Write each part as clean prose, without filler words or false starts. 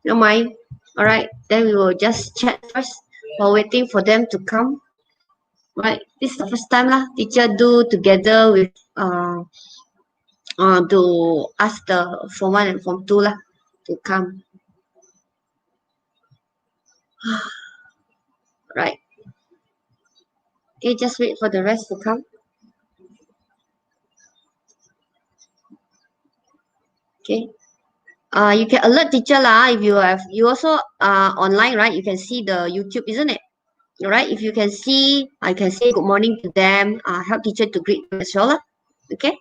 No mind. All right. Then we will just chat first while waiting for them to come. Right. This is the first time lah. Teacher do together with to ask the form 1 and form 2 lah to come. Right. Okay, just wait for the rest to come. Okay. You can alert teacher lah if you also online, right? You can see the YouTube, isn't it? All right. If you can see, I can say good morning to them. Help teacher to greet them as well lah. Okay.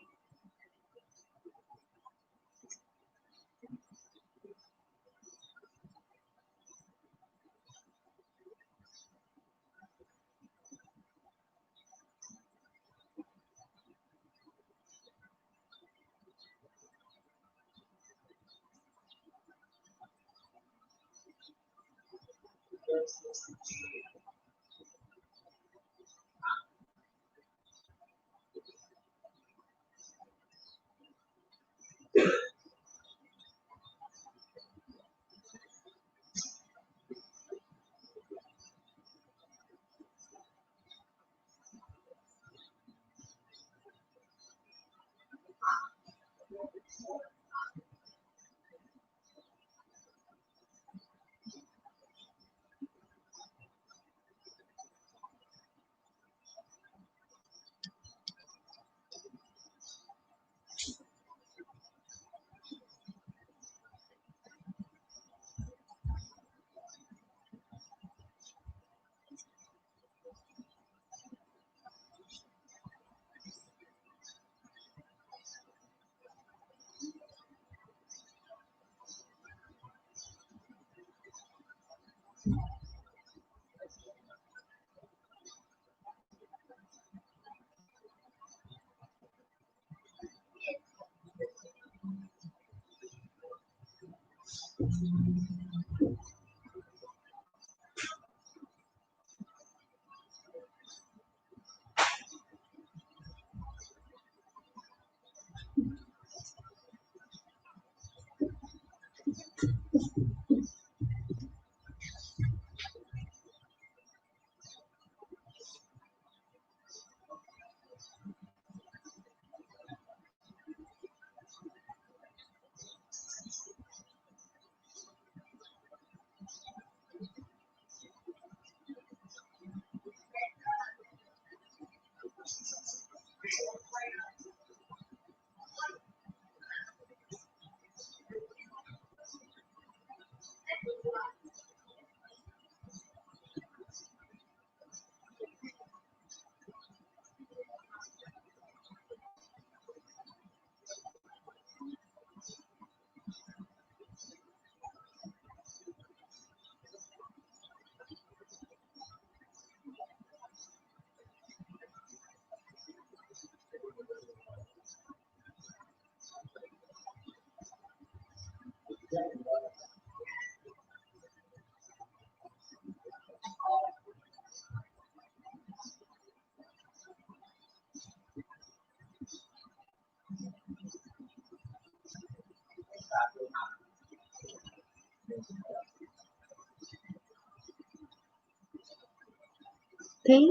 Okay.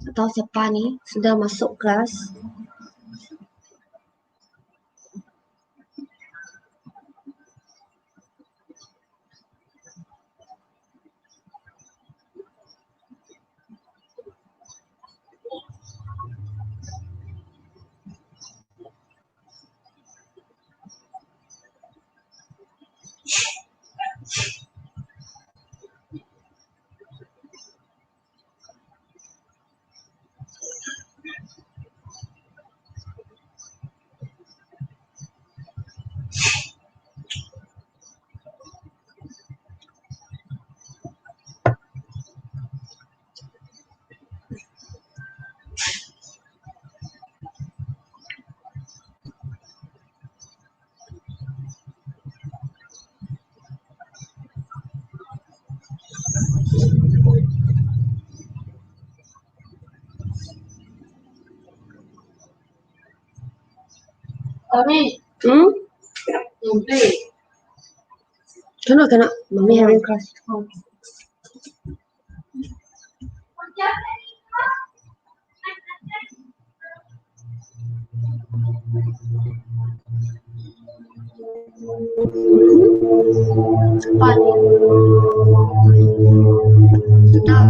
Atau siapa ni sudah masuk kelas? Mami, Hmm? tumpi. Cannot. Mommy having class. Cepat. Sudah.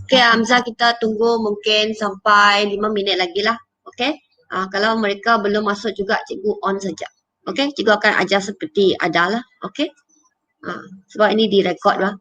Okay, Hamzah, kita tunggu mungkin sampai 5 minit lagi lah. Okay. Kalau mereka belum masuk juga, cikgu on saja. Okay, cikgu akan ajar seperti ada lah. Okay. Sebab ini direkod lah.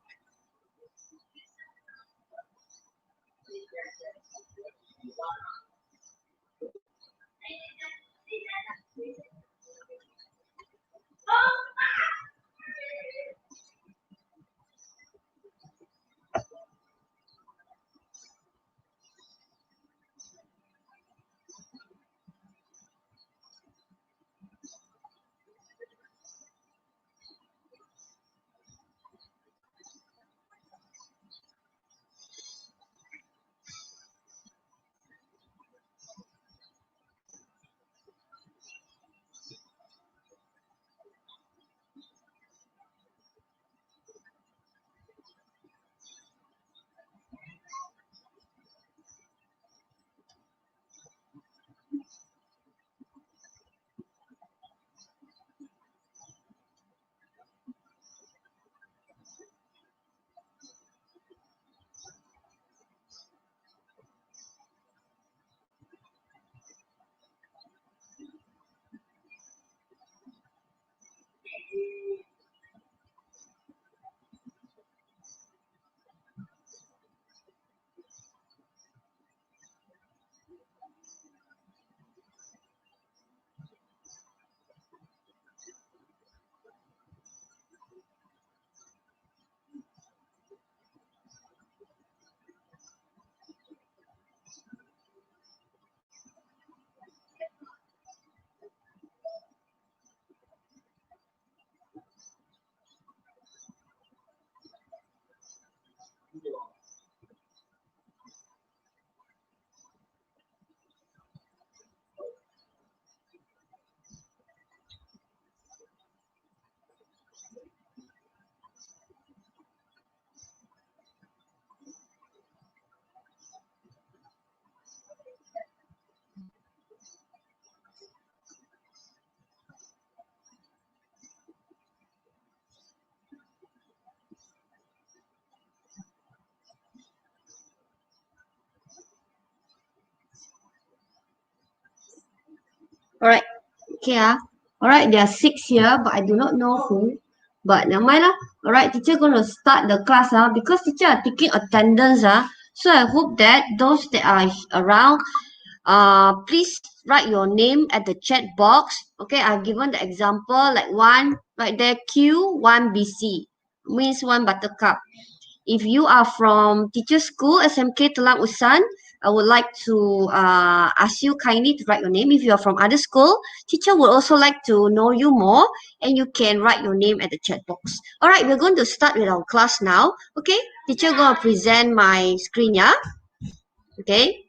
Alright. Okay. Alright, there are 6 here, but I do not know who. But never mind lah. Alright, teacher gonna start the class because teacher are taking attendance So I hope that those that are around, please write your name at the chat box. Okay, I've given the example like one right there, Q, one BC, means one buttercup. If you are from teacher school, SMK Telang Usan, I would like to ask you kindly to write your name. If you are from other school, teacher would also like to know you more and you can write your name at the chat box. All right, we're going to start with our class now. Okay, teacher going to present my screen, yeah? Okay.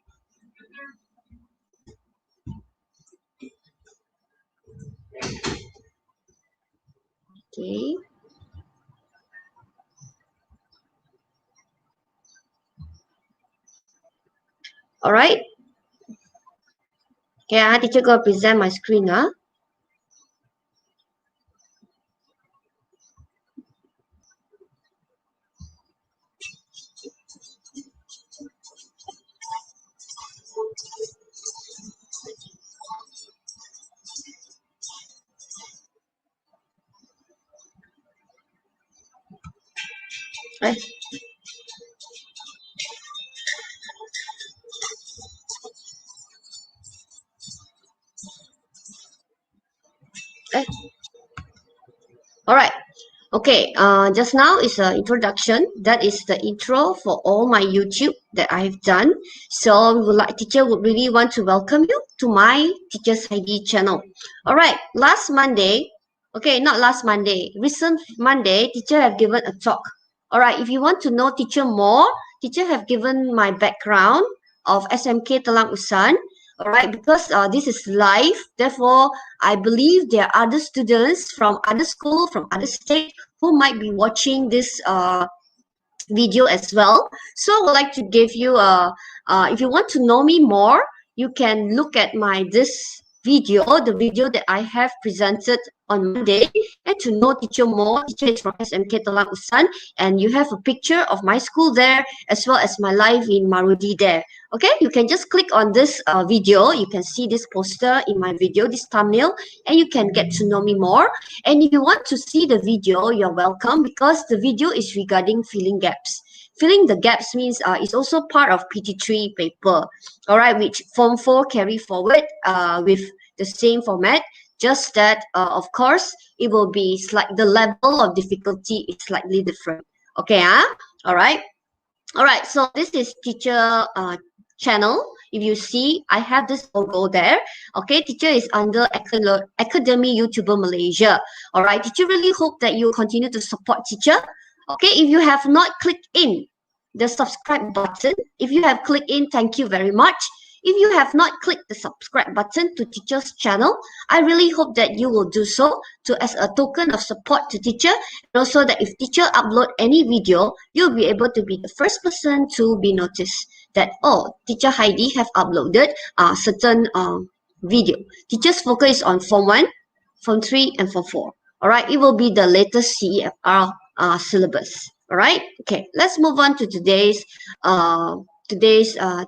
Okay. All right. Okay, teacher going to present my screen, Eh. Eh. All right. Okay, just now is an introduction. That is the intro for all my YouTube that I've done. So teacher would really want to welcome you to my Teacher's ID channel. All right, last Monday, okay, not last Monday, recent Monday, teacher have given a talk. All right, if you want to know teacher more, teacher have given my background of SMK Telang Usan. all right, because this is live. Therefore, I believe there are other students from other school, from other state, who might be watching this video as well. So I would like to give you if you want to know me more, you can look at my this video, the video that I have presented on Monday, and to know teacher more. Teacher is from SMK Telang Usan, and you have a picture of my school there as well as my life in Marudi there. Okay, you can just click on this video. You can see this poster in my video, this thumbnail, and you can get to know me more. And if you want to see the video, you're welcome, because the video is regarding filling gaps. Filling the gaps means it's also part of PT3 paper, all right, which Form 4 carry forward with the same format, just that, of course, it will be the level of difficulty is slightly different. Okay, all right. All right, so this is teacher channel. If you see, I have this logo there. Okay, teacher is under Academy YouTuber Malaysia. All right, teacher really hope that you continue to support teacher. Okay, if you have not clicked in the subscribe button, if you have clicked in, thank you very much. If you have not clicked the subscribe button to teacher's channel, I really hope that you will do so as a token of support to teacher, and also that if teacher upload any video, you'll be able to be the first person to be noticed that, oh, teacher Heidi have uploaded a certain video. Teacher's focus is on Form 1, Form 3, and Form 4. All right, it will be the latest CEFR syllabus. All right, okay, let's move on to today's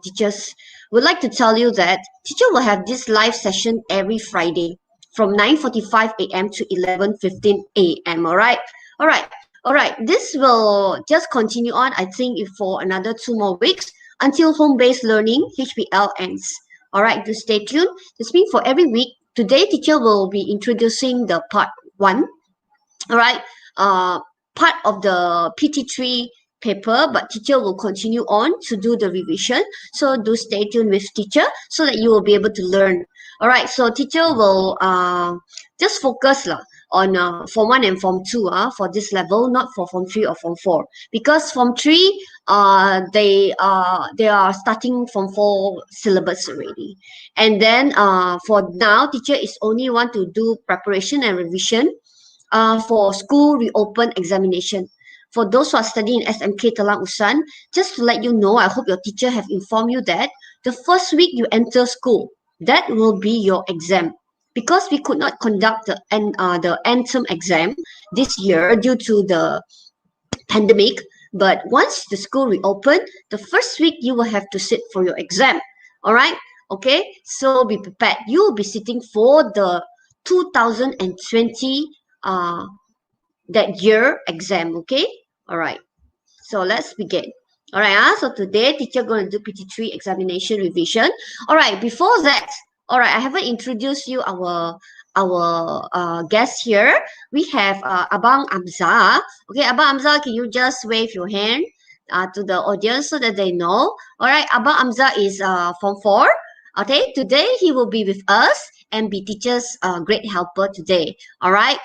teachers. Would like to tell you that teacher will have this live session every Friday from 9:45 a.m. to 11:15 a.m. All right, all right, all right. This will just continue on, I think, for another 2 more weeks until home-based learning (HBL) ends. All right, to stay tuned. This means for every week, today teacher will be introducing the part 1. All right, part of the PT3 paper, but teacher will continue on to do the revision. So do stay tuned with teacher so that you will be able to learn. All right, so teacher will just focus on Form 1 and Form 2 for this level, not for Form 3 or Form 4, because Form 3 they are starting Form 4 syllabus already, and then for now teacher is only want to do preparation and revision for school reopen examination. For those who are studying in SMK Telang Usan, just to let you know, I hope your teacher have informed you that the first week you enter school, that will be your exam. Because we could not conduct the end term exam this year due to the pandemic, but once the school reopen, the first week you will have to sit for your exam. All right? Okay? So be prepared. You will be sitting for the 2020 that year exam. Okay, all right, so let's begin. All right, so today teacher going to do PT3 examination revision. All right, before that, all right, I haven't introduced you our guest here. We have Abang Amza. Okay, Abang Amza, can you just wave your hand to the audience so that they know? All right, Abang Amza is Form 4. Okay, today he will be with us and be teacher's great helper today. All right,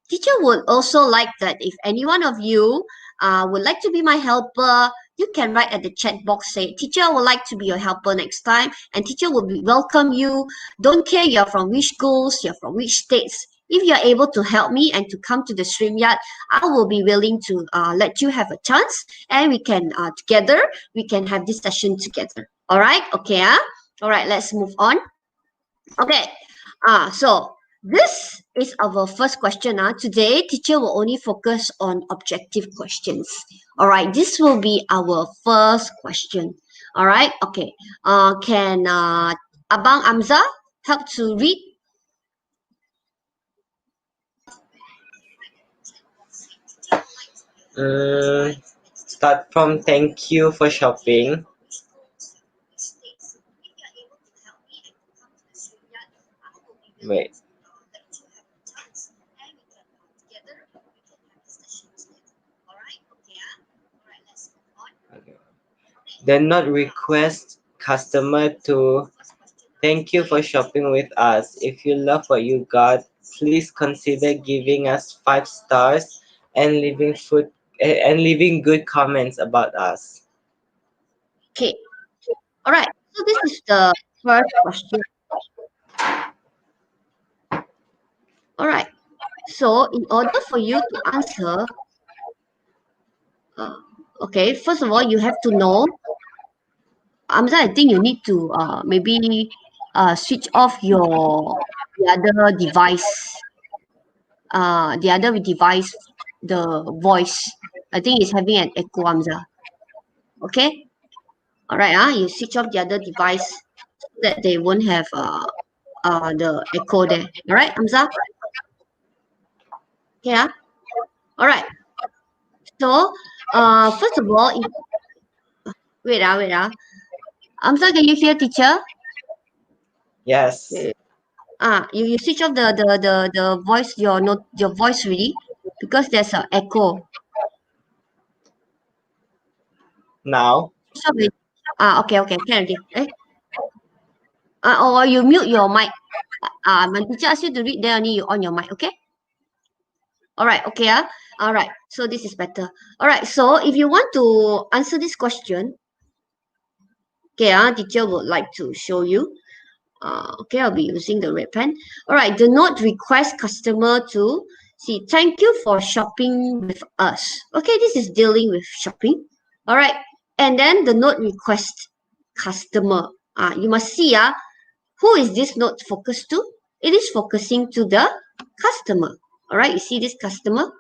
teacher would also like that if any one of you would like to be my helper, you can write at the chat box, say, teacher, I would like to be your helper next time, and teacher will welcome you. Don't care you're from which schools, you're from which states. If you're able to help me and to come to the StreamYard, I will be willing to let you have a chance, and we can together, we can have this session together. All right, okay, all right, let's move on. Okay, so this is our first question. Today, teacher will only focus on objective questions. All right, this will be our first question. All right, okay. Can Abang Amza help to read? Start from thank you for shopping. Wait. Okay. Then not request customer to thank you for shopping with us. If you love what you got, please consider giving us 5 stars and leaving good comments about us. Okay. All right. So this is the first question. All right. So in order for you to answer, uh, okay, first of all, you have to know. Amza, I think you need to maybe switch off your the other device. The other device, the voice. I think it's having an echo, Amza. Okay. All right. You switch off the other device so that they won't have the echo there. All right, Amza. Okay. All right. So first of all, wait. Amza, can you hear teacher? Yes. Uh, you switch off the voice your voice really because there's an echo. Now. Switch off it. Okay, can already. Or you mute your mic. My teacher asks you to read, then only you on your mic. Okay. All right. Okay. All right. So this is better. All right. So if you want to answer this question, okay. Teacher would like to show you. Okay, I'll be using the red pen. All right, do not request customer to see. Thank you for shopping with us. Okay, this is dealing with shopping. All right, and then the note request customer. You must see who is this note focused to? It is focusing to the customer. All right, you see this customer.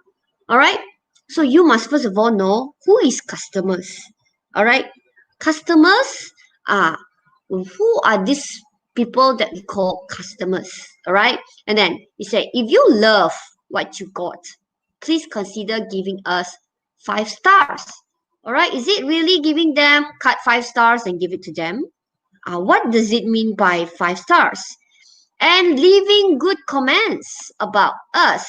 All right, so you must first of all know who is customers. All right, customers are who are these people that we call customers, all right? And then you say, if you love what you got, please consider giving us 5 stars. All right, is it really giving them cut 5 stars and give it to them? What does it mean by 5 stars? And leaving good comments about us.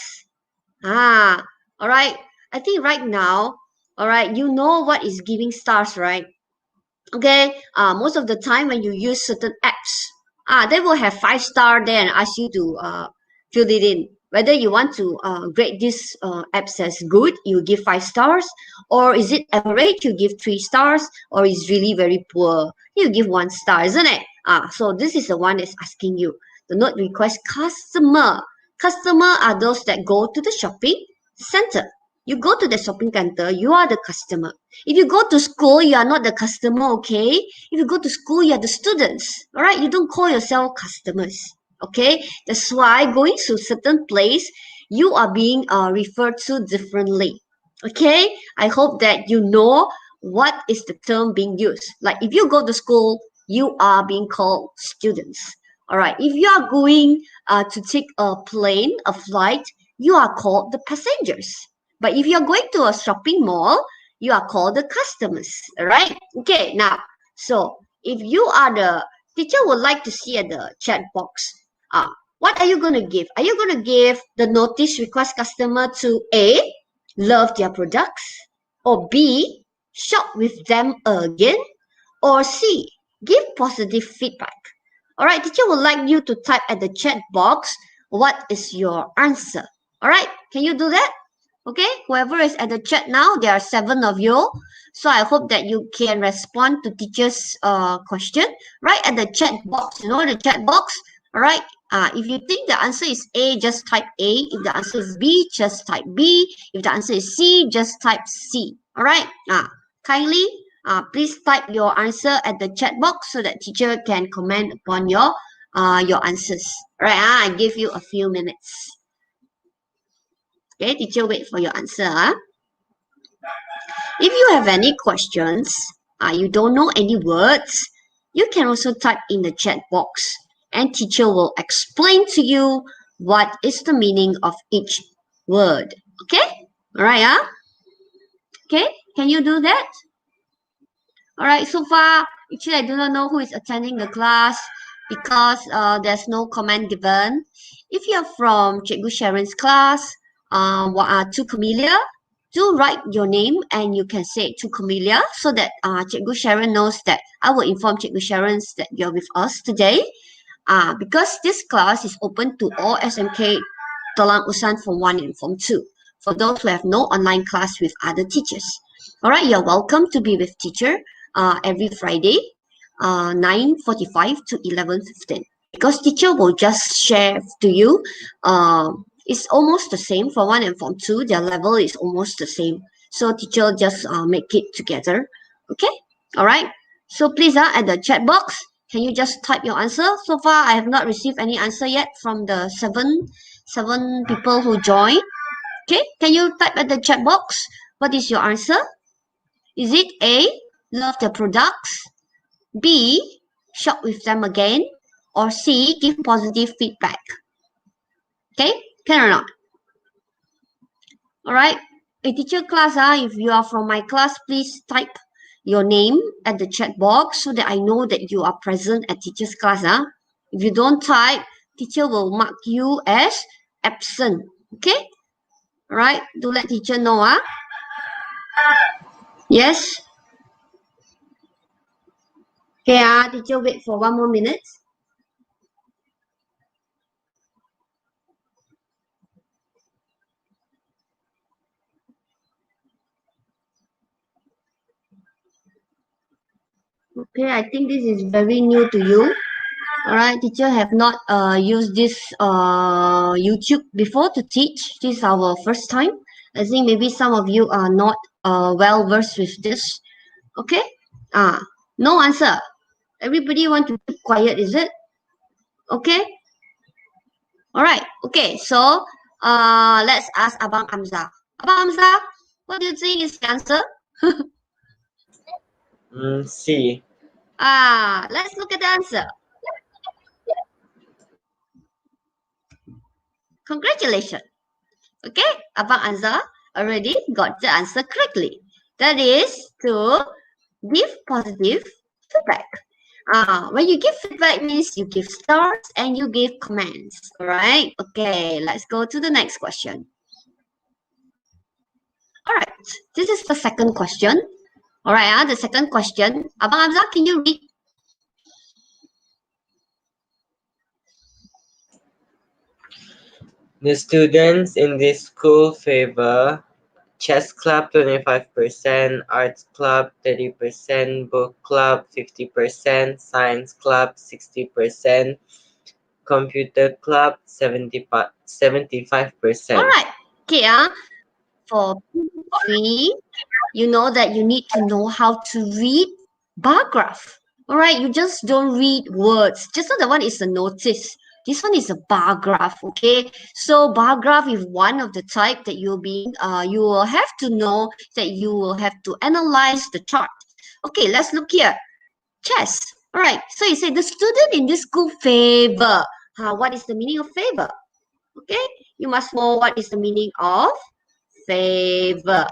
All right, I think right now, all right, you know what is giving stars, right? Okay, most of the time when you use certain apps, they will have 5 star there and ask you to fill it in whether you want to grade this apps as good, you give 5 stars, or is it average, you give 3 stars, or is really very poor, you give 1 star, isn't it? So this is the one that's asking you. The note request customer are those that go to the shopping center. You go to the shopping center, you are the customer. If you go to school, you are not the customer, okay? If you go to school, you are the students, all right? You don't call yourself customers, okay? That's why going to certain place, you are being referred to differently, okay? I hope that you know what is the term being used. Like if you go to school, you are being called students, all right? If you are going to take a plane, a flight, you are called the passengers. But if you're going to a shopping mall, you are called the customers, all right? Okay, now, so if you are the teacher would like to see at the chat box, what are you going to give? Are you going to give the notice request customer to A, love their products, or B, shop with them again, or C, give positive feedback? All right, teacher would like you to type at the chat box what is your answer. All right, can you do that? Okay, whoever is at the chat now, there are 7 of you. So I hope that you can respond to teacher's question right at the chat box. You know the chat box? All right. If you think the answer is A, just type A. If the answer is B, just type B. If the answer is C, just type C. All right. Kindly, please type your answer at the chat box so that teacher can comment upon your answers. All right. I give you a few minutes. Okay, teacher, wait for your answer. If you have any questions, you don't know any words, you can also type in the chat box and teacher will explain to you what is the meaning of each word. Okay? Alright, Okay, can you do that? Alright, so far, actually I do not know who is attending the class because there's no comment given. If you're from Cikgu Sharon's class, to Camellia, do write your name and you can say it to Camellia so that Cikgu Sharon knows that I will inform Cikgu Sharon that you're with us today. Because this class is open to all SMK Talang Usan Form 1 and Form 2 for those who have no online class with other teachers. All right, you're welcome to be with teacher every Friday. 9:45 to 11:15, because teacher will just share to you. It's almost the same for 1 and Form 2. Their level is almost the same. So teacher just make it together. Okay. All right. So please, at the chat box, can you just type your answer? So far, I have not received any answer yet from the seven people who joined. Okay. Can you type at the chat box? What is your answer? Is it A, love the products, B, shop with them again, or C, give positive feedback? Okay, can or not? All right. A teacher class, if you are from my class, please type your name at the chat box so that I know that you are present at teacher's class. If you don't type, teacher will mark you as absent. Okay. All right. Do let teacher know. Yes. Okay. Teacher, wait for 1 more minute. Okay, I think this is very new to you. All right, teacher have not used this YouTube before to teach. This is our first time. I think maybe some of you are not well versed with this. Okay. No answer. Everybody want to keep quiet, is it? Okay. All right. Okay. So let's ask Abang Hamza. Abang Hamza, what do you think is the answer? C. Let's look at the answer. Congratulations. Okay, Abang Hamza already got the answer correctly. That is to give positive feedback. When you give feedback means you give stars and you give comments. All right. Okay, let's go to the next question. All right. This is the second question. All right. The second question. Abang Hamza, can you read? The students in this school favor chess club 25%, arts club 30%, book club 50%, science club 60%, computer club 75%. All right. Okay. For PT3, you know that you need to know how to read bar graph. All right, you just don't read words. Just so that one is a notice. This one is a bar graph. Okay, so bar graph is one of the type that you will have to know that you will have to analyze the chart. Okay, let's look here. Chess. All right, so you say the student in this school favor. What is the meaning of favor? Okay, you must know what is the meaning of favor.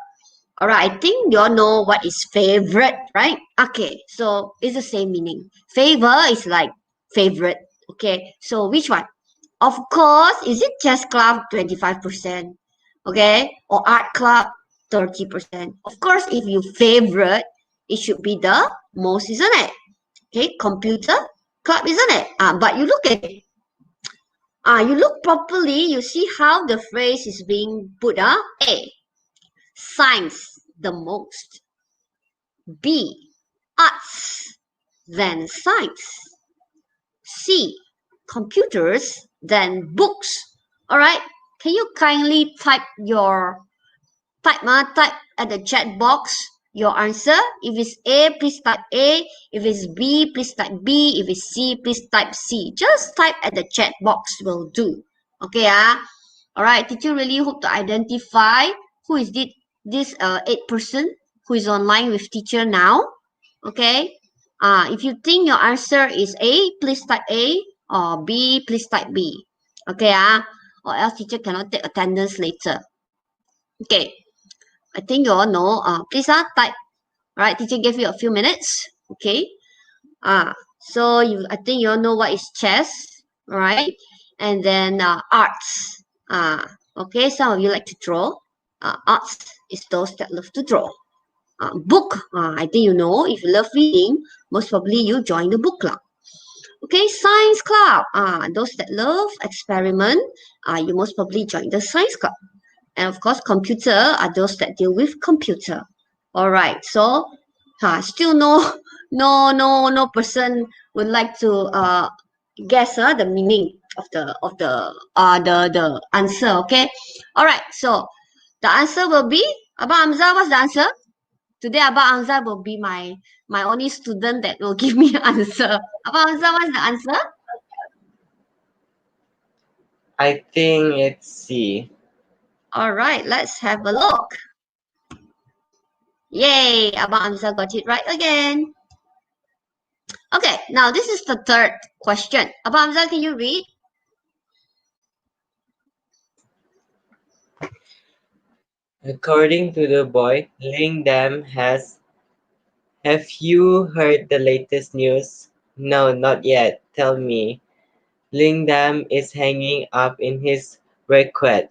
All right, I think you all know what is favorite, right? Okay, so it's the same meaning. Favor is like favorite. Okay, so which one? Of course, is it chess club 25%? Okay, or art club 30%? Of course, if you favorite, it should be the most, isn't it? Okay, computer club, isn't it? But you look at it. You look properly, you see how the phrase is being put. A, science the most. B, arts, then science. C, computers, then books. All right, can you kindly type at the chat box your answer? If it's A, please type A. If it's B, please type B. If it's C, please type C. Just type at the chat box will do. Okay, all right, did you really hope to identify who is this 8 person who is online with teacher now? Okay. If you think your answer is A, please type A, or B, please type B. Okay, or else teacher cannot take attendance later. Okay. I think you all know. Please type. Right, teacher gave you a few minutes. Okay. So I think you all know what is chess, right? And then arts. Okay, some of you like to draw. Arts is those that love to draw. Book, I think you know, if you love reading, most probably you join the book club. Okay, science club, those that love experiment, you most probably join the science club. And of course, computer are those that deal with computer. All right, so Still no person would like to guess the meaning of the answer. Okay, all right. So the answer will be Abang Hamzah. What's the answer? Today Abang Hamzah will be my only student that will give me an answer. Abang Hamzah, what's the answer? I think it's C. All right, let's have a look. Yay, Abang Hamzah got it right again. Okay, now this is the third question. Abang Hamzah, can you read? According to the boy, Lingdam has. Have you heard the latest news? No, not yet. Tell me. Lingdam is hanging up in his request.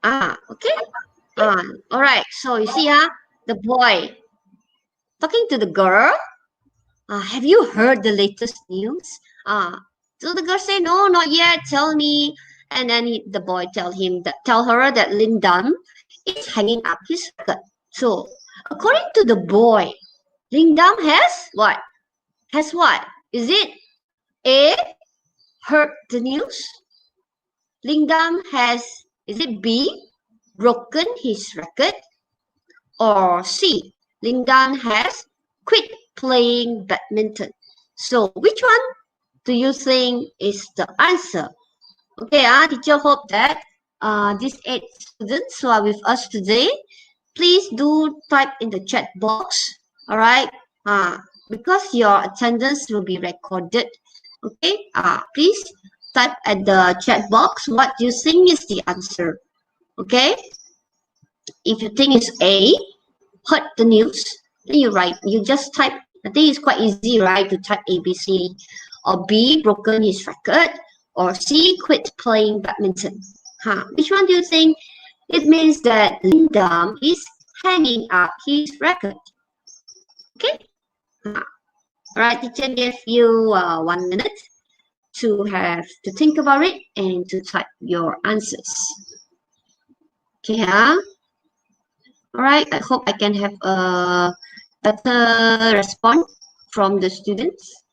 Okay. All right. So you see, the boy talking to the girl. Have you heard the latest news? So the girl say, no, not yet. Tell me. And then the boy tell her that Lindam is hanging up his record. So according to the boy, Lindam has what? Has what? Is it A, heard the news? Lindam has, is it B, broken his record? Or C, Lindam has quit playing badminton? So which one do you think is the answer? Okay, teacher hope that these 8 students who are with us today, please do type in the chat box. All right, because your attendance will be recorded. Okay, please type at the chat box what you think is the answer. Okay, if you think it's A, heard the news, then you just type. I think it's quite easy, right, to type ABC. Or B, broken his record. Or C, quit playing badminton. Which one do you think it means that Lindam is hanging up his record? Okay. All right, teacher gave you 1 minute to have to think about it and to type your answers. Okay, all right, I hope I can have a better response from the students.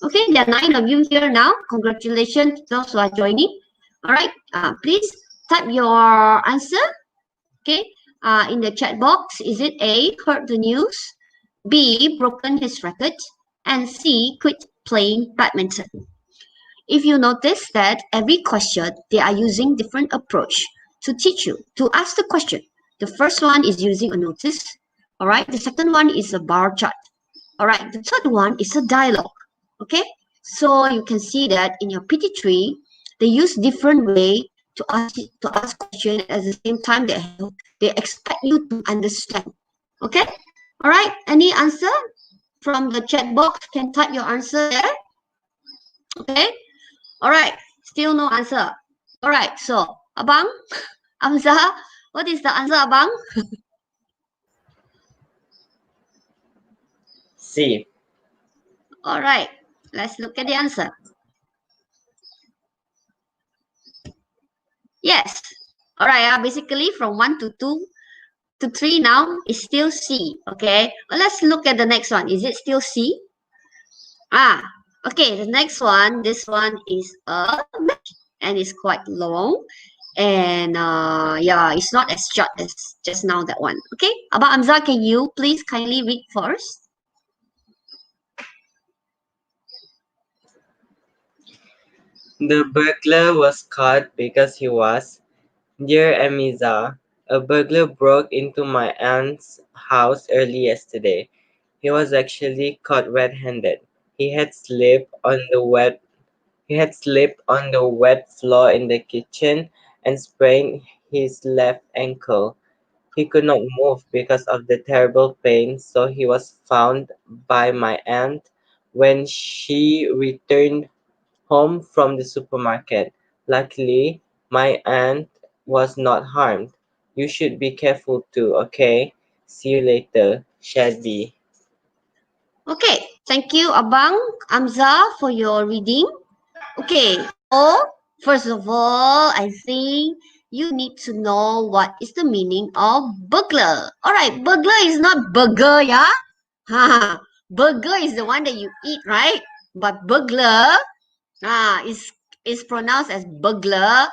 Okay, there are 9 of you here now. Congratulations to those who are joining. All right, please type your answer. Okay, in the chat box. Is it A, heard the news, B, broken his record, and C, quit playing badminton? If you notice that every question, they are using different approach to teach you, to ask the question. The first one is using a notice. All right, the second one is a bar chart. All right, the third one is a dialogue. Okay, so you can see that in your PT3, they use different way to ask question at the same time they expect you to understand. Okay, all right. Any answer from the chat box? Can type your answer there. Okay, all right. Still no answer. All right. So Abang, Amza, what is the answer, Abang? C. All right. Let's look at the answer. Yes. All right. Basically, from 1 to 2 to 3 now is still C. Okay. Well, let's look at the next one. Is it still C? Okay. The next one, this one is a match and it's quite long. And yeah, it's not as short as just now that one. Okay. Abang Amza, can you please kindly read first? The burglar was caught because he was. Dear Amiza, a burglar broke into my aunt's house early yesterday. He was actually caught red-handed. He had slipped on the wet He had slipped on the wet floor in the kitchen and sprained his left ankle. He could not move because of the terrible pain, so he was found by my aunt when she returned home from the supermarket. Luckily, my aunt was not harmed. You should be careful too, okay? See you later, Shadby. Okay. Thank you, Abang Amza, for your reading. Okay, so first of all, I think you need to know what is the meaning of burglar. All right, burglar is not burger, yeah? Burger is the one that you eat, right? But burglar is pronounced as burglar.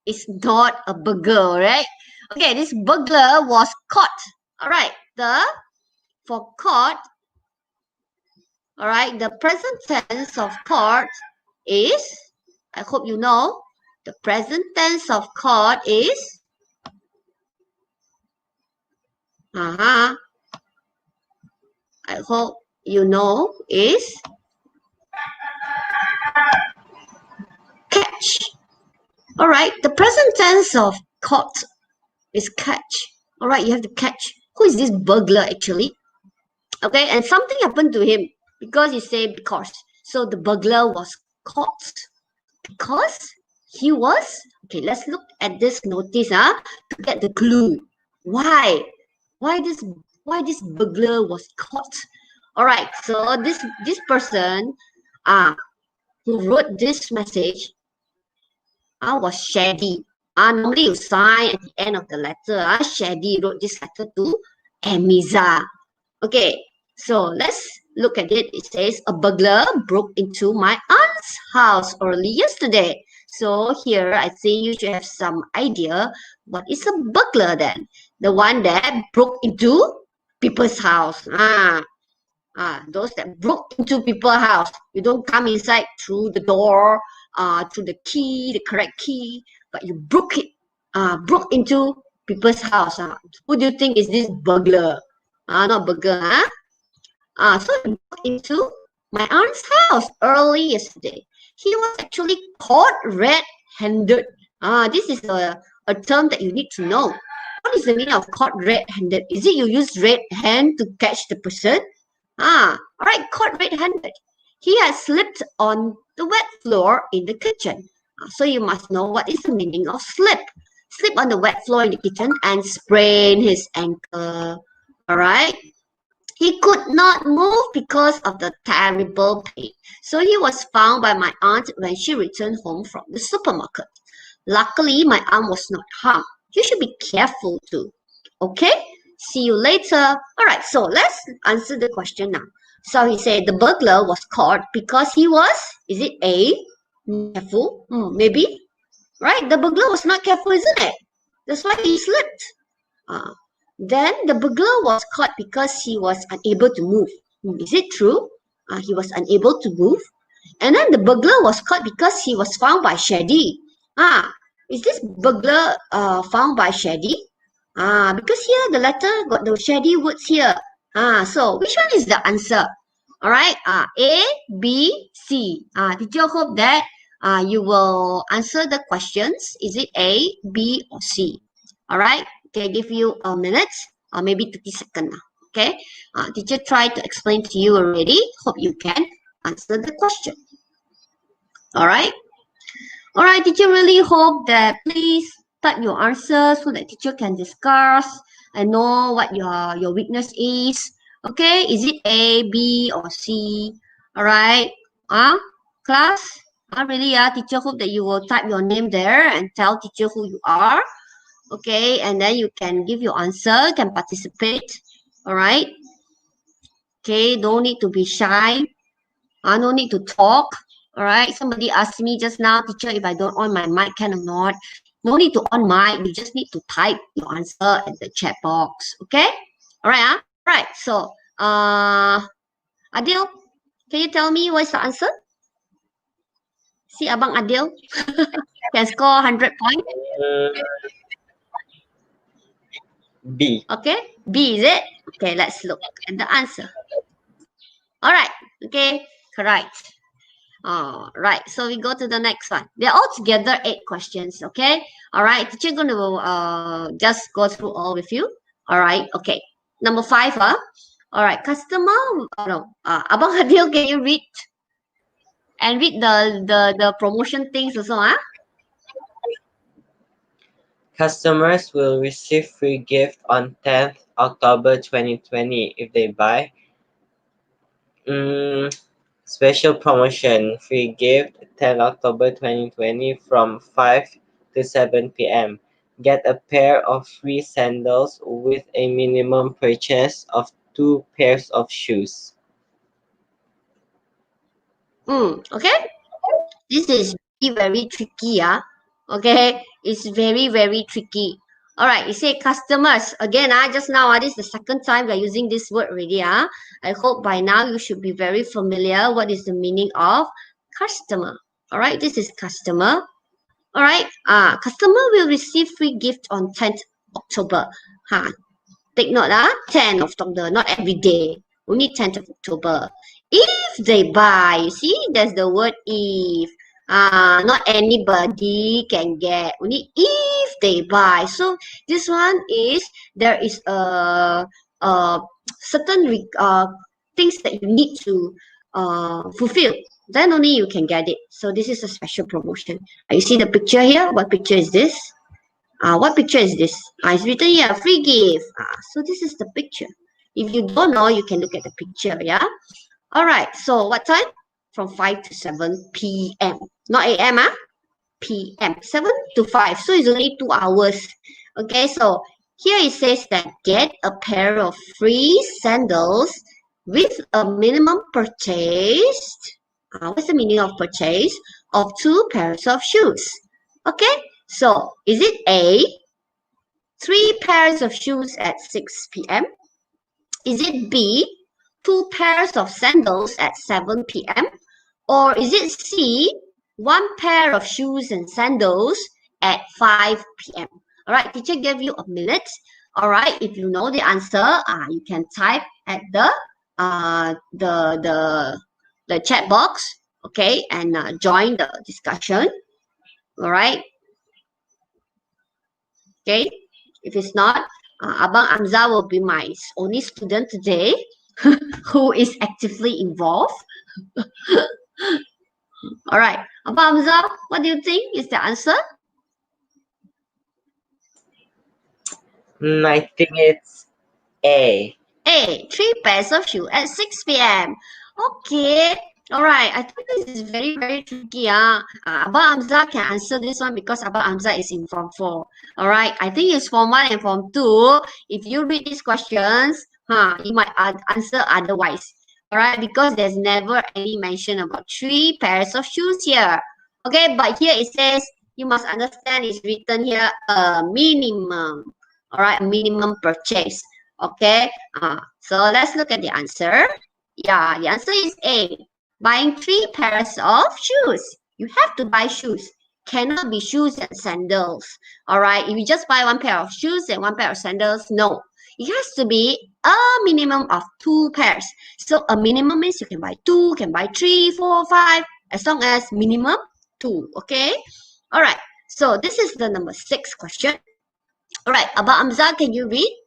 It's not a burger, right? Okay, this burglar was caught. All right, for caught. All right, the present tense of caught is. I hope you know. The present tense of caught is. Uh-huh. I hope you know is catch. All right, the present tense of caught is catch. All right, you have to catch. Who is this burglar actually? Okay, and something happened to him because you say because. So the burglar was caught because he was. Okay, let's look at this notice to get the clue. Why? Why this? Why this burglar was caught? All right, so this person who wrote this message was Shady. Normally you sign at the end of the letter. Shady wrote this letter to Amiza. Okay, so let's look at it. It says a burglar broke into my aunt's house early yesterday. So here I think you should have some idea what is a burglar then. The one that broke into people's house. Those that broke into people's house. You don't come inside through the door, through the key, the correct key, but you broke into people's house. Who do you think is this burglar? Not burglar, so he broke into my aunt's house early yesterday. He was actually caught red-handed. This is a term that you need to know. What is the meaning of caught red-handed? Is it you use red hand to catch the person? All right, caught red-handed. He had slipped on the wet floor in the kitchen. So you must know what is the meaning of slip. Slip on the wet floor in the kitchen and sprain his ankle. All right. He could not move because of the terrible pain. So he was found by my aunt when she returned home from the supermarket. Luckily, my aunt was not harmed. You should be careful too. Okay? See you later. Alright, so let's answer the question now. So he said the burglar was caught because he was, is it A, careful? Maybe. Right? The burglar was not careful, isn't it? That's why he slipped. Uh, then the burglar was caught because he was unable to move. Is it true? He was unable to move. And then the burglar was caught because he was found by Shady. Is this burglar found by Shady? Because here the letter got the Shady words here. So which one is the answer? All right. A, B, C. Teacher hope that you will answer the questions. Is it A, B, or C? All right. Okay, give you a minute or maybe 30 seconds now. Okay. Teacher tried to explain to you already. Hope you can answer the question. All right. All right. Teacher really hope that please type your answer so that teacher can discuss and know what your weakness is. Okay. Is it A, B, or C? All right. Class. Really, teacher hope that you will type your name there and tell teacher who you are. Okay, and then you can give your answer, can participate. All right. Okay, don't need to be shy. No need to talk. All right. Somebody asked me just now, teacher, if I don't on my mic, can or not? No need to on mic. You just need to type your answer in the chat box. Okay. All right. All right. So, Adil, can you tell me what's the answer? See, Abang Adil can score 100 points. B. Okay. B is it? Okay. Let's look at the answer. All right. Okay. Correct. All right. So we go to the next one. They're all together 8 questions. Okay. All right. Teacher going to just go through all with you. All right. Okay. Number 5. All right. Customer. No. Abang Adil, can you read and read the promotion things also? Customers will receive free gift on 10th October 2020 if they buy. Special promotion, free gift 10 October 2020 from 5 to 7 p.m. Get a pair of free sandals with a minimum purchase of 2 pairs of shoes. Okay. This is very tricky. Okay. It's very tricky. All right. You say customers. Again, just now, this is the second time we're using this word already. I hope by now you should be very familiar what is the meaning of customer. All right. This is customer. All right. Customer will receive free gift on 10th October. Take note, 10th of October, not every day. Only 10th of October. If they buy, you see, there's the word if. Not anybody can get. Only if they buy. So this one is there is a certain things that you need to fulfill. Then only you can get it. So this is a special promotion. You see the picture here? What picture is this? What picture is this? It's written here, free gift. So this is the picture. If you don't know, you can look at the picture, yeah? All right, so what time? From 5 to 7 p.m. Not a.m., p.m. 7 to 5. So it's only 2 hours. Okay, so here it says that get a pair of free sandals with a minimum purchase. What's the meaning of purchase? Of 2 pairs of shoes. Okay, so is it A, 3 pairs of shoes at 6 p.m.? Is it B, 2 pairs of sandals at 7 p.m.? Or is it C, 1 pair of shoes and sandals at 5 p.m.? All right, teacher gave you a minute. All right, if you know the answer, you can type at the chat box, okay, and join the discussion. All right. Okay, if it's not, Abang Amza will be my only student today who is actively involved. All right, Abang Amza, what do you think is the answer? I think it's A. A, 3 pairs of shoes at 6 p.m. Okay. All right. I think this is very tricky. Abang Hamza can answer this one because Abang Hamza is in Form 4. All right. I think it's Form 1 and Form 2. If you read these questions, you might answer otherwise. All right. Because there's never any mention about 3 pairs of shoes here. Okay. But here it says, you must understand it's written here a minimum. All right. A minimum purchase. Okay, so let's look at the answer. Yeah, the answer is A. Buying 3 pairs of shoes. You have to buy shoes. Cannot be shoes and sandals. All right, if you just buy 1 pair of shoes and 1 pair of sandals, no. It has to be a minimum of 2 pairs. So a minimum means you can buy 2, can buy 3, 4, 5, as long as minimum 2. Okay. All right. So this is the number 6 question. All right, Abang Amza, can you read?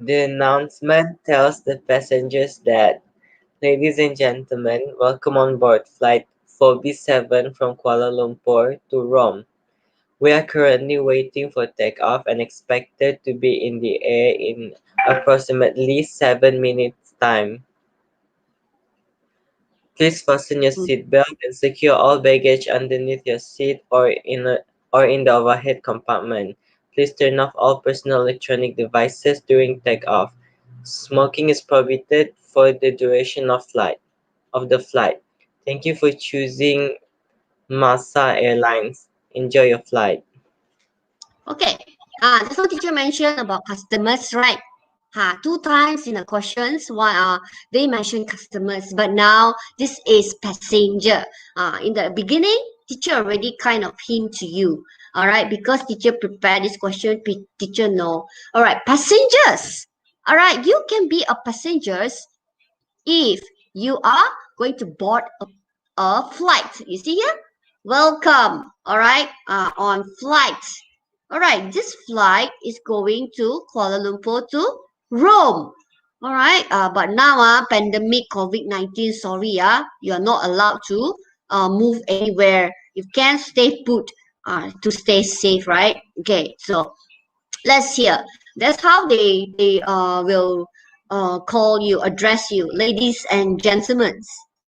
The announcement tells the passengers that, ladies and gentlemen, welcome on board flight 4B7 from Kuala Lumpur to Rome. We are currently waiting for takeoff and expected to be in the air in approximately 7 minutes time. Please fasten your seatbelt and secure all baggage underneath your seat or in the overhead compartment. Please turn off all personal electronic devices during takeoff. Smoking is prohibited for the duration of the flight. Thank you for choosing Masa Airlines. Enjoy your flight. Okay. Just now teacher mentioned about customers, right? 2 times in the questions. Why they mentioned customers, but now this is passenger. In the beginning, teacher already kind of hint to you. All right, because teacher prepared this question, teacher know. All right, passengers. All right, you can be a passengers if you are going to board a flight. You see here? Welcome. All right, on flight. All right, this flight is going to Kuala Lumpur to Rome. All right, but now pandemic COVID-19, sorry, you are not allowed to move anywhere. You can't stay put to stay safe, right? Okay, so let's hear. That's how they will call you, address you, ladies and gentlemen.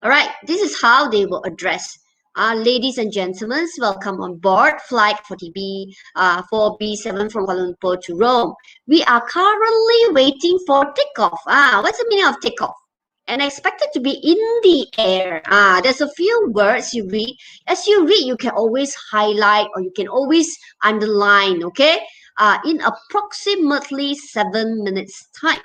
All right, this is how they will address. Ladies and gentlemen, welcome on board flight 4B7 from Kuala Lumpur to Rome. We are currently waiting for takeoff. What's the meaning of takeoff? And expected to be in the air. There's a few words you read. As you read, you can always highlight or you can always underline, okay? In approximately 7 minutes time.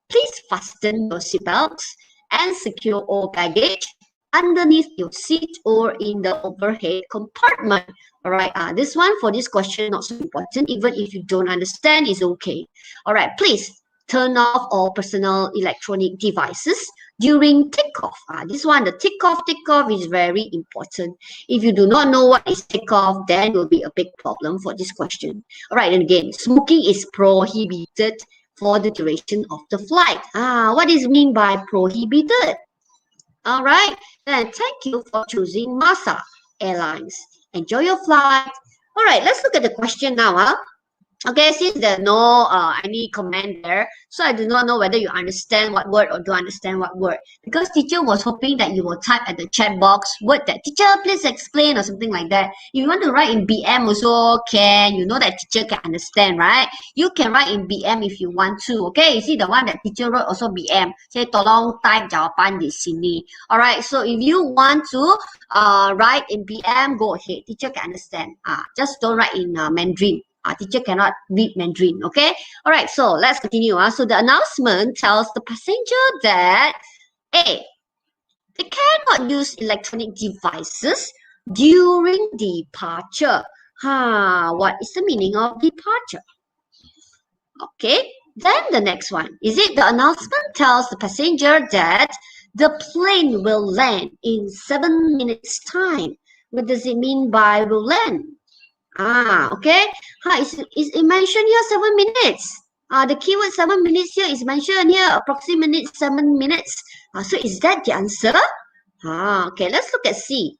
Please fasten your seatbelts and secure all baggage underneath your seat or in the overhead compartment. All right, this one for this question not so important. Even if you don't understand, is okay. All right, please turn off all personal electronic devices during takeoff. This one, the takeoff is very important. If you do not know what is takeoff, then will be a big problem for this question. All right, and again, smoking is prohibited for the duration of the flight. What is mean by prohibited? All right, then thank you for choosing Masa Airlines. Enjoy your flight. All right, let's look at the question now. Okay, since there's no any comment there, so I do not know whether you understand what word or don't understand what word. Because teacher was hoping that you will type at the chat box word that teacher please explain or something like that. If you want to write in BM also can. You know that teacher can understand, right? You can write in BM if you want to. Okay, you see the one that teacher wrote also BM. Say tolong type jawapan di sini. Alright, so if you want to write in BM, go ahead. Teacher can understand. Just don't write in Mandarin. Teacher cannot read Mandarin, okay? All right, so let's continue. So the announcement tells the passenger that A, they cannot use electronic devices during departure. What is the meaning of departure? Okay, then the next one. Is it the announcement tells the passenger that the plane will land in 7 minutes time? What does it mean by will land? Okay. Is it mentioned here 7 minutes? The keyword 7 minutes here is mentioned here, approximately 7 minutes. So is that the answer? Okay, let's look at C.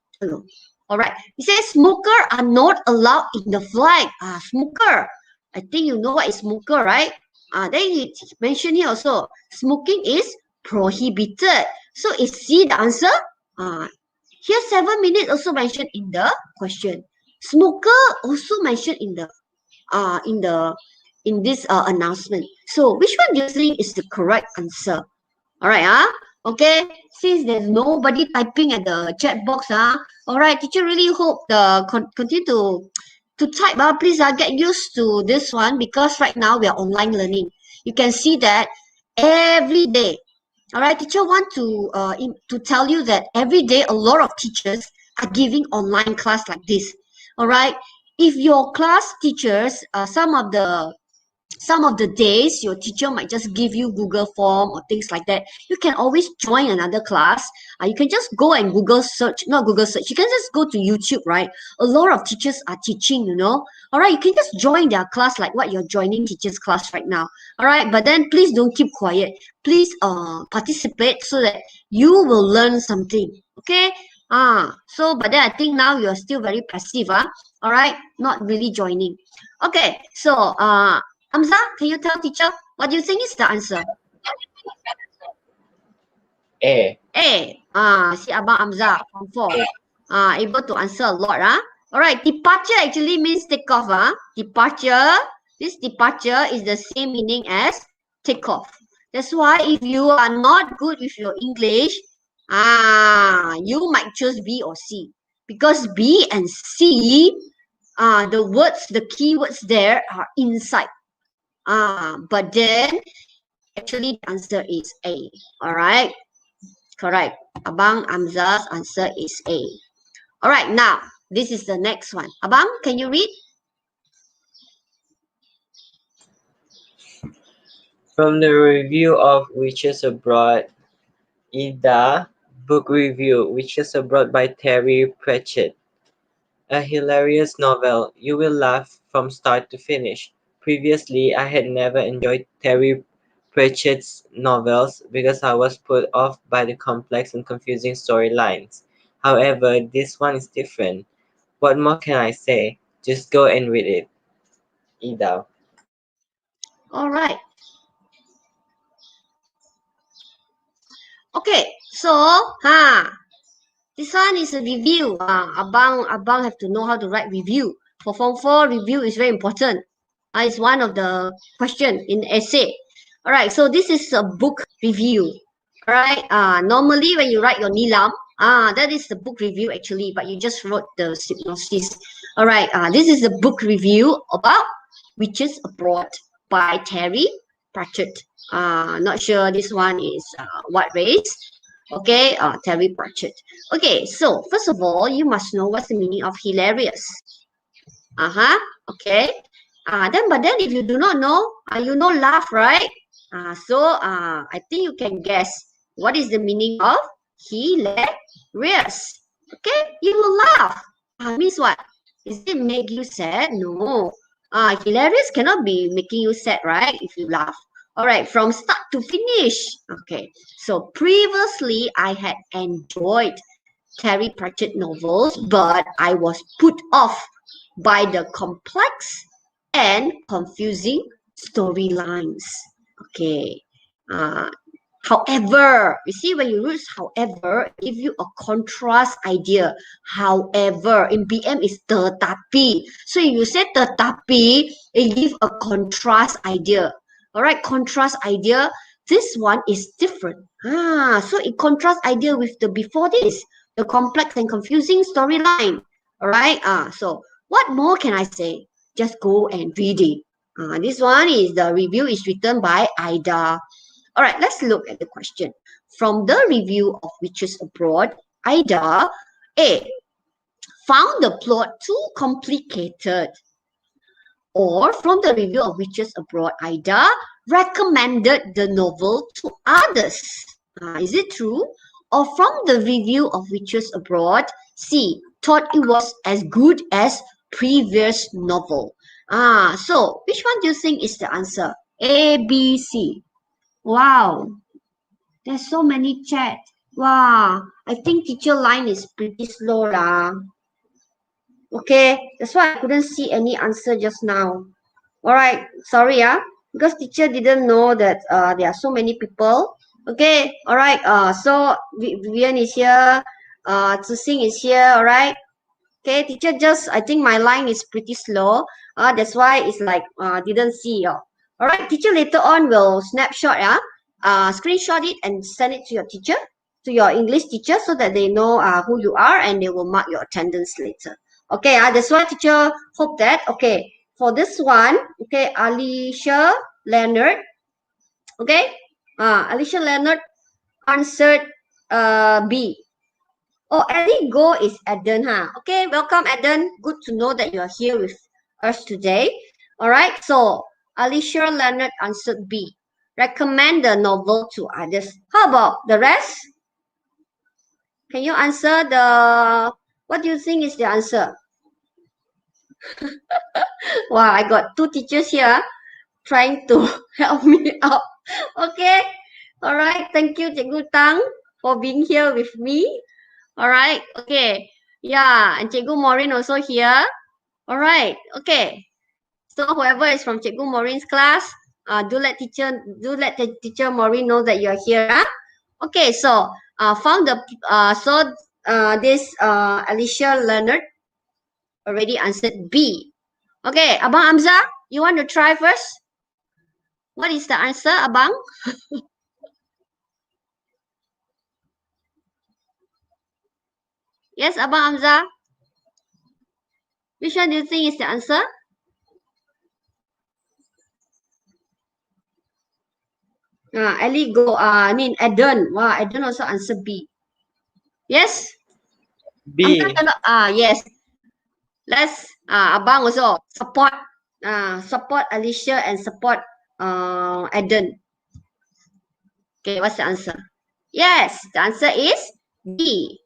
All right. It says smoker are not allowed in the flight. Smoker. I think you know what is smoker, right? Then it mentioned here also, smoking is prohibited. So is C the answer? Here 7 minutes also mentioned in the question. Smoker also mentioned in this announcement. So which one do you think is the correct answer? All right, okay. Since there's nobody typing at the chat box, all right. Teacher really hope the continue to type. Please get used to this one because right now we are online learning. You can see that every day. All right, teacher want to tell you that every day a lot of teachers are giving online class like this. All right, if your class teachers, some of the days your teacher might just give you Google form or things like that, you can always join another class. You can just go and Google search, not Google search, you can just go to YouTube, right? A lot of teachers are teaching, all right, you can just join their class like what you're joining teachers class right now. All right, but then please don't keep quiet. Please participate so that you will learn something. Okay, so but then I think now you're still very passive. All right, not really joining. Okay, so Hamza, can you tell teacher what do you think is the answer? A. Si Abang Hamza from 4. Able to answer a lot. Alright, departure actually means take off. Departure, this departure is the same meaning as take off. That's why if you are not good with your English, you might choose B or C. Because B and C, the keywords there are inside. But then actually the answer is A. All right, correct. Abang Amza's answer is A. All right, now this is the next one. Abang, can you read? From the review of Witches Abroad, Ida, book review, Witches Abroad by Terry Pratchett. A hilarious novel. You will laugh from start to finish. Previously, I had never enjoyed Terry Pratchett's novels because I was put off by the complex and confusing storylines. However, this one is different. What more can I say? Just go and read it. Ida. All right. Okay, so This one is a review. Abang have to know how to write review. For Form 4, review is very important. It's one of the question in essay. All right, so this is a book review. All right, normally when you write your nilam, that is the book review actually, but you just wrote the synopsis. All right, this is a book review about Witches Abroad by Terry Pratchett. Not sure this one is what race. Okay, Terry Pratchett. Okay, so first of all, you must know what's the meaning of hilarious. Okay. But then if you do not know, you know laugh, right? I think you can guess what is the meaning of hilarious. Okay, you will laugh. Means what? Is it make you sad? No. Hilarious cannot be making you sad, right? If you laugh. All right, from start to finish. Okay, so previously I had enjoyed Terry Pratchett novels, but I was put off by the complex and confusing storylines. Okay. Uh, However, you see when you use however, it give you a contrast idea. However, in BM is tetapi. So if you say tetapi, it give a contrast idea. All right, contrast idea. This one is different. So it contrast idea with the before this, the complex and confusing storyline. All right. So what more can I say? Just go and read it. This one is the review is written by Ida. All right, let's look at the question. From the review of Witches Abroad, Ida A. found the plot too complicated. Or from the review of Witches Abroad, Ida recommended the novel to others. Is it true? Or from the review of Witches Abroad, C. thought it was as good as previous novel. So which one do you think is the answer? A, B, C. Wow, there's so many chat. Wow, I think teacher line is pretty slow lah. Okay, that's why I couldn't see any answer just now. All right, sorry because teacher didn't know that there are so many people. Okay, all right. So Vivian is here. Zixing is here. All right. Okay, teacher just I think my line is pretty slow. That's why it's like didn't see you. All right, teacher later on will snapshot screenshot it and send it to your teacher, to your English teacher, so that they know who you are and they will mark your attendance later. Okay, that's why teacher hope that. Okay, for this one, okay, Alicia Leonard. Okay, Alicia Leonard answered B. Oh, Ellie Go is Eden, Okay, welcome, Eden. Good to know that you are here with us today. All right, so Alicia Leonard answered B. Recommend the novel to others. How about the rest? Can you answer what do you think is the answer? Wow, I got two teachers here trying to help me out. Okay, all right. Thank you, Cikgu Tang, for being here with me. All right. Okay. Yeah. And Cikgu Maureen also here. All right. Okay. So whoever is from Cikgu Maureen's class, do let the teacher Maureen know that you're here. Okay. So this Alicia Leonard already answered B. Okay. Abang Amza, you want to try first? What is the answer, Abang? Yes, Abang Amza. Which one do you think is the answer? Ellie go. I mean Eden. Wow, Eden also answer B. Yes. B. Yes. Let's Abang also support. Support Alicia and support Eden. Okay, what's the answer? Yes, the answer is B.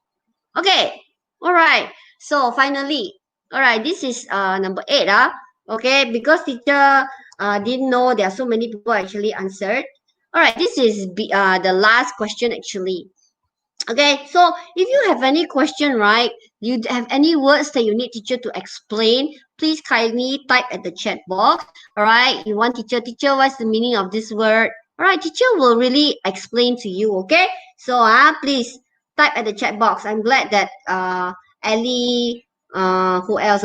Okay. All right. So finally, all right. This is number 8. Okay, because teacher didn't know there are so many people actually answered. All right, this is the last question actually. Okay, so if you have any question, right, you have any words that you need teacher to explain, please kindly type at the chat box. All right, you want teacher, what's the meaning of this word? All right, teacher will really explain to you. Okay, so please type at the chat box. I'm glad that Ellie, who else?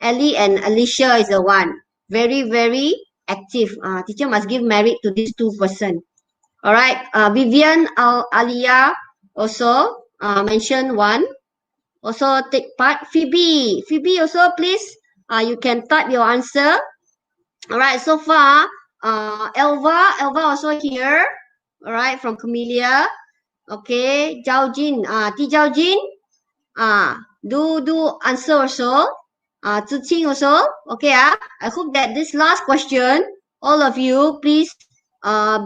Ellie and Alicia is the one. Very, very active. Teacher must give merit to these two person. All right. Vivian, Alia also mentioned one. Also take part. Phoebe also please. You can type your answer. All right. So far, Elva also here. All right, from Camellia. Okay, Zhao Jin. Ti Zhao Jin. Do answer also. Ziqing also. Okay. I hope that this last question, all of you, please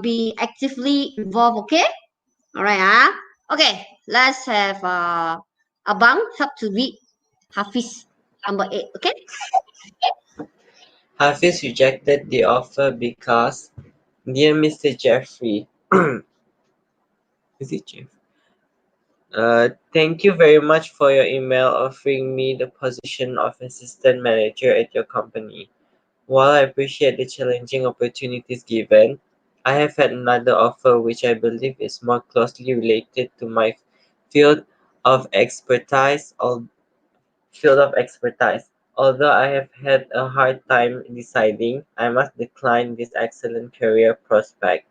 be actively involved. Okay. All right. Okay. Let's have Abang help to read Hafiz number 8. Okay. Hafiz rejected the offer because, dear Mr. Jeffrey, is it Jeff? Thank you very much for your email offering me the position of assistant manager at your company. While I appreciate the challenging opportunities given, I have had another offer which I believe is more closely related to my field of expertise. Although I have had a hard time deciding, I must decline this excellent career prospect.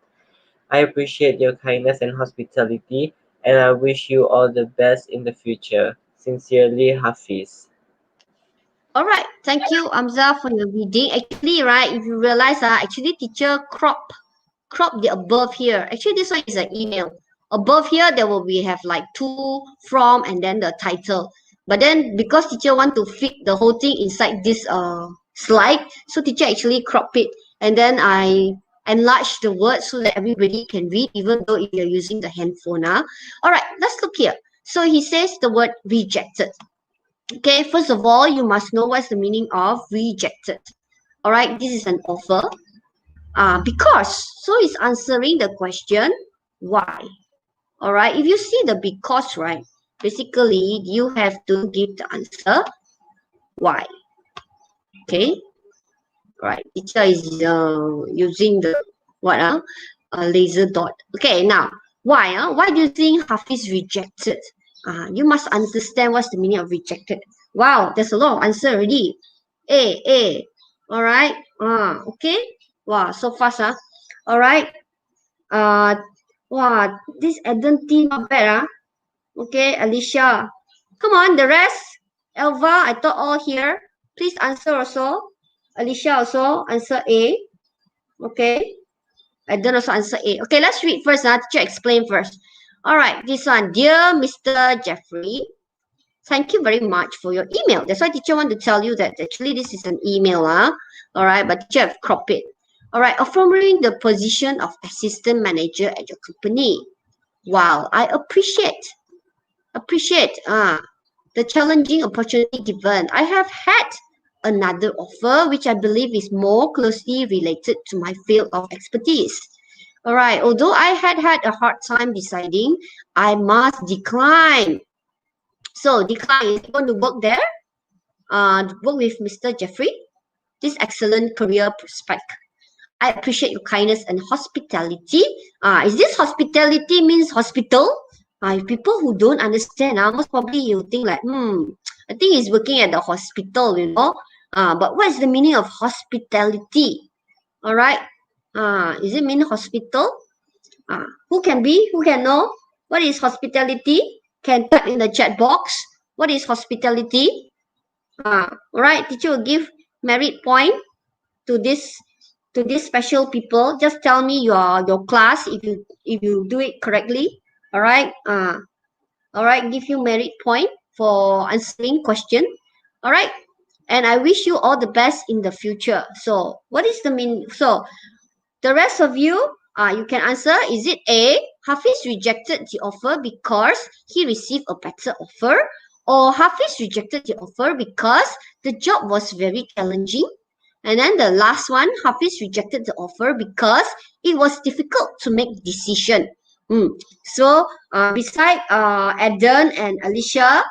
I appreciate your kindness and hospitality, and I wish you all the best in the future. Sincerely, Hafiz. All right. Thank you, Amza, for your reading. Actually, right, if you realize, actually teacher crop the above here. Actually, this one is an email. Above here, there will be have like to, from, and then the title. But then because teacher want to fit the whole thing inside this slide, so teacher actually crop it. And then I enlarge the word so that everybody can read, even though if you're using the handphone. All right, let's look here. So he says the word rejected. Okay, first of all, you must know what's the meaning of rejected. All right, this is an offer. Because, so it's answering the question why. All right, if you see the because, right, basically you have to give the answer why. Okay, right. Teacher is using the what laser dot. Okay, now why why do you think Hafiz rejected? You must understand what's the meaning of rejected. Wow, there's a lot of answer already. A. All right. Okay. Wow, so fast. All right. Uh, wow, this identity not bad. Okay, Alicia. Come on, the rest. Elva, I thought all here. Please answer also. Alicia also answer A. Okay. I don't also answer A. Okay, let's read first. Teacher explain first. All right, this one. Dear Mr. Jeffrey, thank you very much for your email. That's why teacher want to tell you that actually this is an email. All right, but teacher have cropped it. All right, offering the position of assistant manager at your company. Wow, I appreciate the challenging opportunity given. I have had another offer which I believe is more closely related to my field of expertise. All right, although I had a hard time deciding, I must decline. So decline, is it going to work there? Work with Mr. Jeffrey? This excellent career prospect. I appreciate your kindness and hospitality. Is this hospitality means hospital? People who don't understand, most probably you think like, I think he's working at the hospital, but what is the meaning of hospitality? All right. Is it mean hospital? Who can know? What is hospitality? Can type in the chat box. What is hospitality? All right. Teacher will give merit point to this special people. Just tell me your class if you do it correctly. All right. All right. Give you merit point for answering question. All right. And I wish you all the best in the future. So what is the mean? So the rest of you, you can answer. Is it A? Hafiz rejected the offer because he received a better offer, or Hafiz rejected the offer because the job was very challenging. And then the last one, Hafiz rejected the offer because it was difficult to make decision. So beside Eden and Alicia,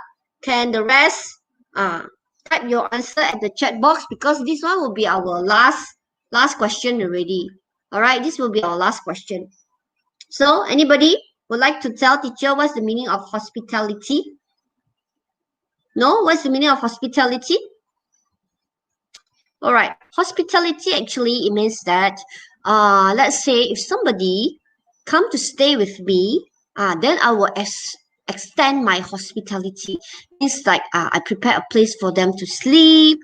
can the rest type your answer at the chat box, because this one will be our last question already. All right, this will be our last question. So anybody? would like to tell teacher what's the meaning of hospitality? No? What's the meaning of hospitality? All right. Hospitality actually, it means that, let's say if somebody come to stay with me, then I will extend my hospitality. Means like I prepare a place for them to sleep.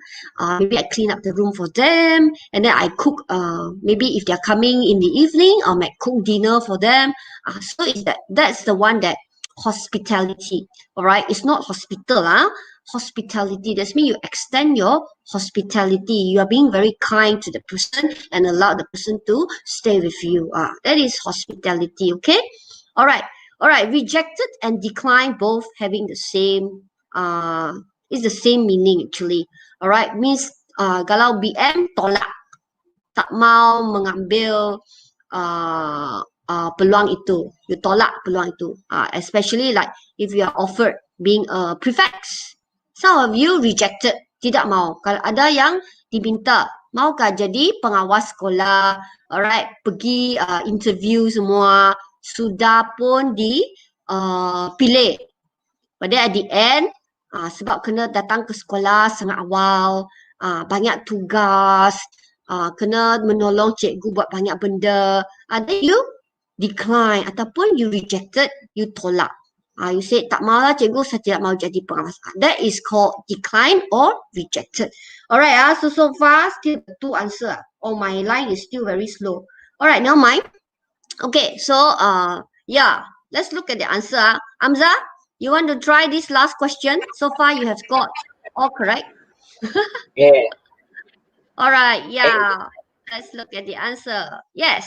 Maybe I clean up the room for them, and then I cook. Maybe if they're coming in the evening, I might cook dinner for them. So is that's the one that hospitality. All right. It's not hospital. Hospitality. That means you extend your hospitality. You are being very kind to the person and allow the person to stay with you. That is hospitality. Okay. All right. All right. Rejected and decline both having the same is the same meaning actually. All right. Means kalau BM tolak, tak mau mengambil peluang itu. You tolak peluang itu. Especially like if you are offered being a prefect. Some of you rejected, tidak mau. Kalau ada yang diminta, maukah jadi pengawas sekolah, alright, pergi interview semua, sudah pun dipilih. But then at the end, sebab kena datang ke sekolah sangat awal, banyak tugas, kena menolong cikgu buat banyak benda, then you decline ataupun you rejected, you tolak. You say, tak maulah cikgu, saya tidak mau jadi pengawas. That is called decline or rejected. Alright, so far, still the two answer. Oh, my line is still very slow. Alright, now mine. Okay, so, yeah, let's look at the answer. Amza, you want to try this last question? So far, you have got all correct. Yeah. Alright, yeah. Let's look at the answer. Yes,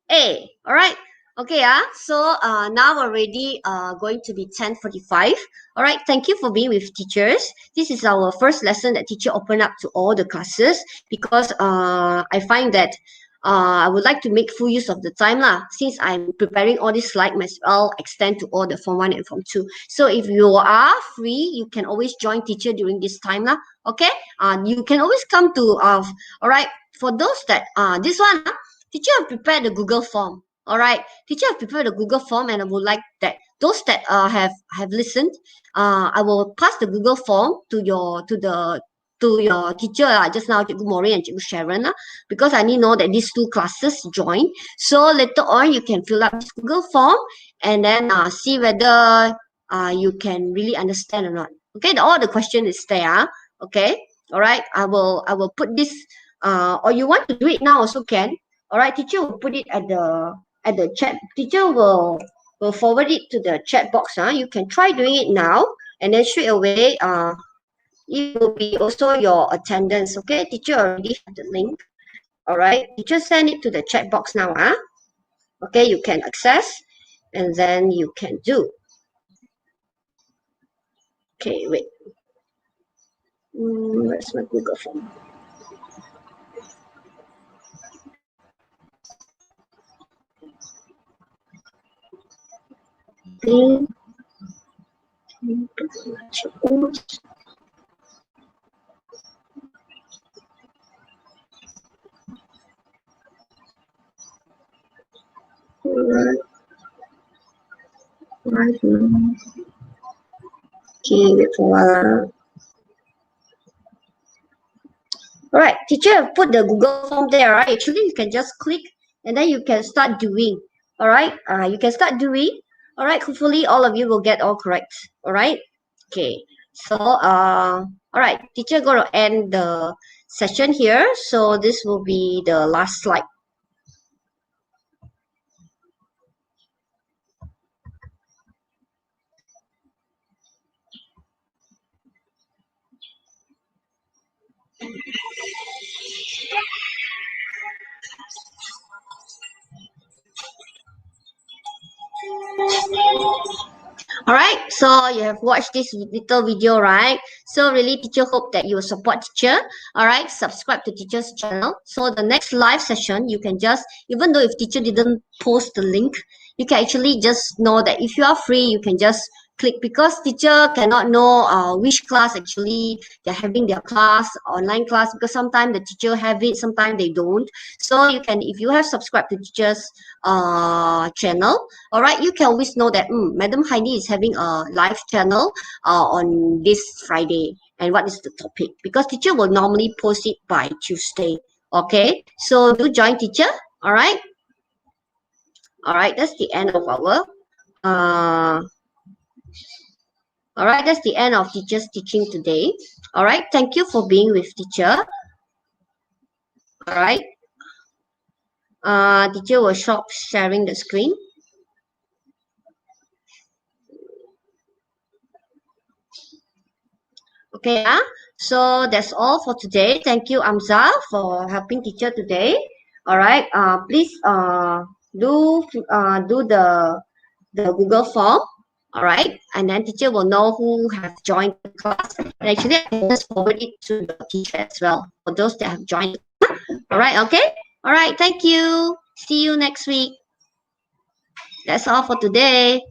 A. Alright. Okay, so now already going to be 10:45. All right, thank you for being with teachers. This is our first lesson that teacher opened up to all the classes because I find that I would like to make full use of the time lah. Since I'm preparing all this slide, might as well extend to all the Form 1 and Form 2. So if you are free, you can always join teacher during this time lah. Okay, you can always come to all right. For those that this one, teacher have prepared the Google form. All right, teacher have prepared a Google form, and I would like that those that have listened, I will pass the Google form to your teacher just now, Cikgu Maureen and Cikgu Sharon, because I need to know that these two classes join. So later on, you can fill up this Google form and then see whether you can really understand or not. Okay, all the question is there. Okay, all right. I will put this. Or you want to do it now also can. All right, teacher will put it at the chat. Teacher will forward it to the chat box. You can try doing it now, and then straight away it will be also your attendance. Okay, teacher already have the link. All right, teacher send it to the chat box now. Okay, you can access, and then you can do. Okay, wait. Where's my Google form? Okay, wait for a while. All right, teacher put the Google form there, right? Actually, you can just click and then you can start doing. All right, you can start doing. All right, hopefully all of you will get all correct. All right, okay. So, all right, teacher going to end the session here. So this will be the last slide. All right, so you have watched this little video, right? So really, teacher hope that you will support teacher. All right, subscribe to teacher's channel. So the next live session, you can just, even though if teacher didn't post the link, you can actually just know that if you are free, you can just click, because teacher cannot know which class actually they're having their class, online class, because sometimes the teacher have it, sometimes they don't. So you can, if you have subscribed to teacher's channel, all right, you can always know that Madam Heidi is having a live channel on this Friday, and what is the topic, because teacher will normally post it by Tuesday. Okay, so do join teacher. All right, that's the end of our all right, that's the end of teacher's teaching today. All right, thank you for being with teacher. All right, teacher will stop sharing the screen. Okay, so that's all for today. Thank you, Amza, for helping teacher today. All right, please do the Google form. All right, and then teacher will know who have joined the class. And actually, I can just forward it to the teacher as well for those that have joined. All right, okay. All right, thank you. See you next week. That's all for today.